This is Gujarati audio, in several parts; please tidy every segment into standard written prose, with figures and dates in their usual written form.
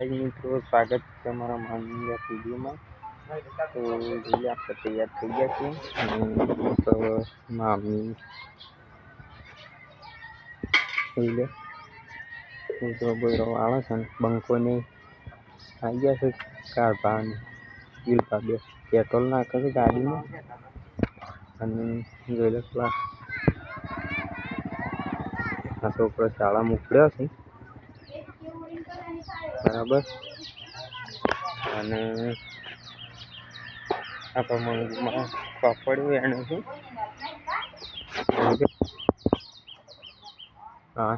મિત્રો સ્વાગત છે તમારા માનનીય વિડીયોમાં. તો જોઈએ આપણે તૈયાર થઈ ગયા છીએ અને તો મામી જોઈ લે કૂતરો બોયરો આવે છે ને બંકોને આવી ગયા છે કાઢવા અને ગીલપા બે પેટ્રોલ નાખે છે ગાડીમાં અને જોઈ લે પેલા આ છોકરો શાળા મોકલ્યો છે બરાબર. અને આપણા મંદિરમાં પાપડ એનું છે. હા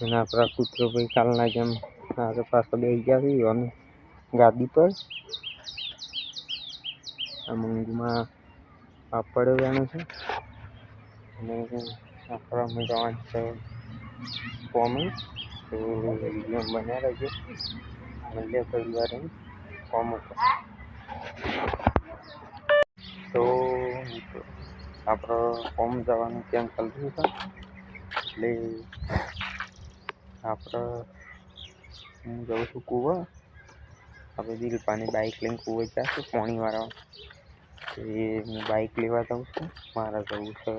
અને આપણા કૂતરો ભાઈ કાલના જેમ આગળ પાછળ બેસી ગયા છે અને ગાદી પર આ મંદિરમાં પાપડ વેણું છે અને આપણા જવાનું છે કોમી. તો વિડીયો બન્યા રહેજો. મળીએ પરિવારે કોમ ઉપર. તો આપણે કોમ જવાનું કેન્સલ થયું છે એટલે આપણે હું જાઉં છું કૂવા. આપણે દિલપાની બાઇક લઈને કૂવે જઈશું પાણીવાળા. એ હું બાઇક લેવા જાઉં છું. મારે જવું છે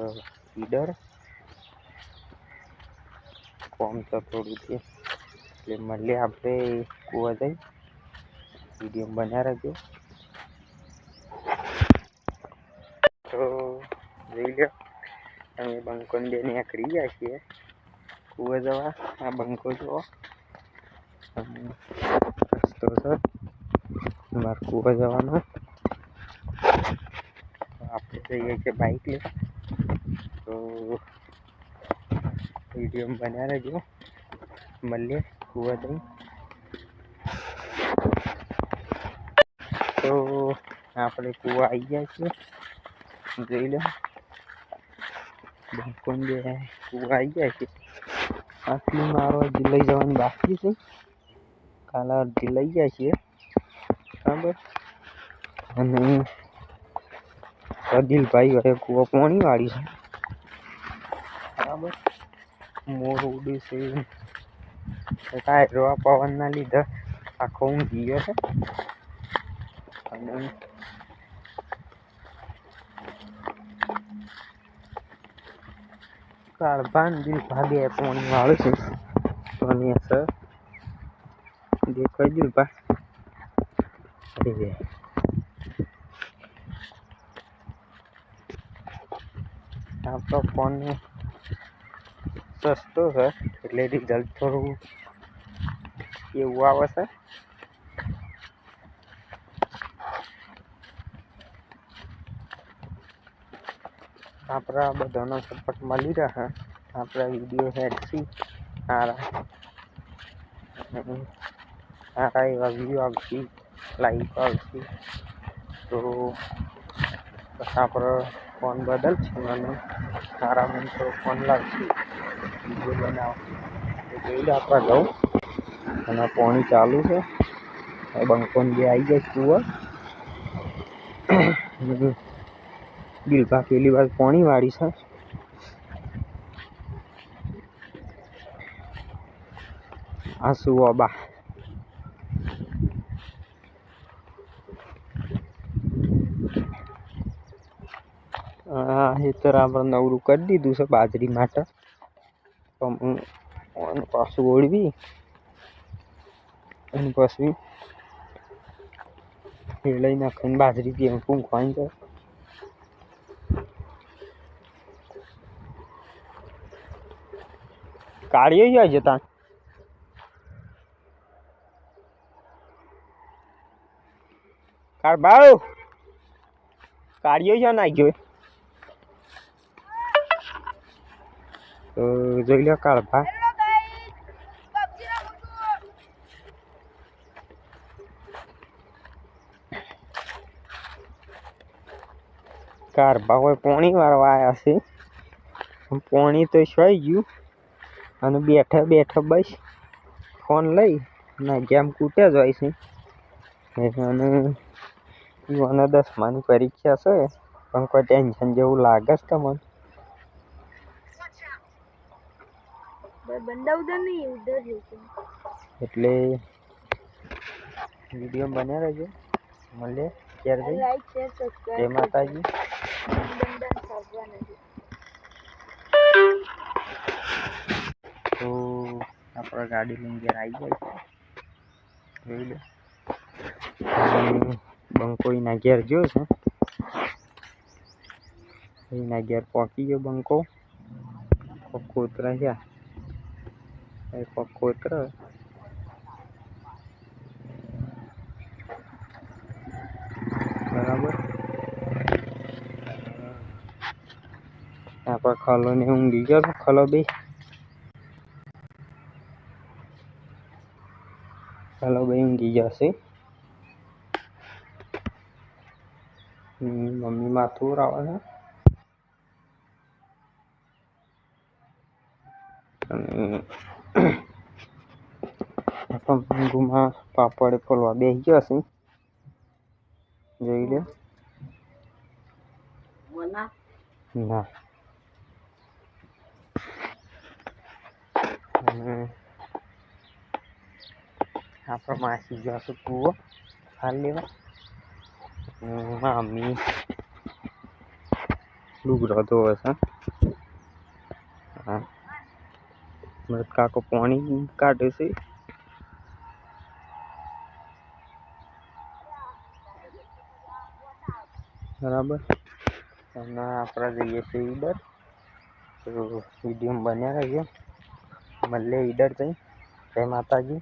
ઈડર કોમ છે થોડું છે એટલે મળીએ આપણે કૂવા જઈ. વિડીયો બન્યા રહેજો. તો જોઈ લો અમે બંકોને બે નીકળી ગયા છીએ કૂવા જવા. આ બંકો જુઓ રસ્તો છે અમારે કૂવા જવાનો. આપણે જઈએ છીએ બાઇક લઈ. તો વિડીયો બન્યા રહેજો. મળીએ કૂવા જઈ. તો આપણે કૂવા આવી ગયા છીએ જોઈ લો. બંકોને બે કૂવા આવી ગયા છે. આટલી મારો હજી લઈ જવાની બાકી છે. કાલે અડધી લઈ ગયા છીએ બરાબર. અને દિલભાઈ હવે કૂવો પાણી વાળી છે બરાબર. મોર ઉડે છે ટાયરો આ પવનના લીધે આખો ઊંઘી ગયો છે. અને કાળભાન દિલભા બે પાણી વાળે છે તો સર દેખાય દિલભા આપણો ફોન સસ્તો છે એટલે રિઝલ્ટ થોડું એવું આવે છે. આપણા બધાનો સપોર્ટ મળી રહે. આપણા વિડીયો હેડસી સારા એવા વ્યૂ આવશે, લાઈક આવશે. તો આપણે ફોન બદલશું અને સારા મને ફોન લાવશું વિડીયો બનાવશું. જોઈ લે આપણે જવું અને પાણી ચાલુ છે. બંકોન બે આવી જાય કૂવા. દિલભા પેલી વાર પાણી વાળી છે. આ શું બા હેતર આપણે નવરું કરી દીધું છે બાજરી માટે. પાછું ઓળવી અને પછી લઈ નાખીને બાજરી પીને પૂંખવાની છે. કાઢીએ જાય છે ત્યાં કાર ભાવ કાઢીએ છે નાખ્યો. તો જોઈ લો કાળભા કાળભા હોય પાણી વાળવા આવ્યા છે. પાણી તો સોઈ ગયું અને બેઠા બેઠા બસ ફોન લઈ ના ગેમ કૂટ્યા જ હોય છે. અને મને 10માની પરીક્ષા છે પણ કોઈ ટેન્શન જેવું લાગે છે તમને? बंदा उधर नहीं उधर है એટલે વિડીયો બન્યા રહેજો મળે શેર જઈ लाइक शेयर જય सब्सक्राइब માતાજી बंदा सावधान है તો આપણા ગાડી લઈને ઘેર આવી જાય છે જોઈ લો બંકો એના ઘેર ગયો છે એના ઘેર પહોંચી ગયો બંકો કોતરા છે એ કોતરા બરાબર આપણા ખલો ને ઊંઘી ગયો ખલો બે ઊંઘી જશે મમ્મી માથું રાવે છે અને ઊંઘમાં પાપડ ફોલવા બેસી ગયો હશે જોઈ લે ના આપણે માસી જશું કૂવો હાલ લેવા મામી લુગડો ધોવે છે હા મરદ કાકો પાણી કાઢે છે બરાબર અને આપણે જઈએ છીએ ઈડર તો વિડીયો બન્યા રહેજો મળે ઈડર જઈ જય માતાજી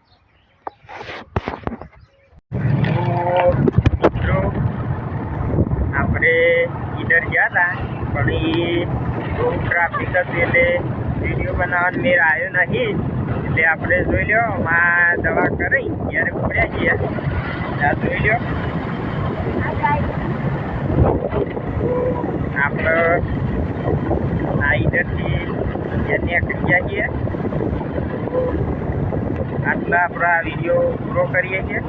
મિત્રો આપણે ઈડર ગયા હતા પણ એ બહુ ટ્રાફિક હતું એટલે વિડીયો બનાવવાનો મેર આવ્યો નહીં એટલે આપણે જોઈ લો માં દવા કરી ત્યારે ઉપડ્યા છીએ આ જોઈ લો આપણે આ ઈડરથી નીકળી ગયા છીએ આટલા આપણા વિડીયો પૂરો કરીએ છીએ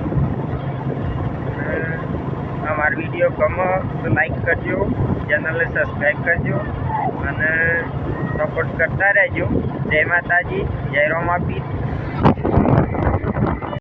અમારો વિડીયો ગમે તો લાઈક કરજો ચેનલને સબસ્ક્રાઈબ કરજો અને સપોર્ટ કરતા રહેજો જય માતાજી જય રોમાપીર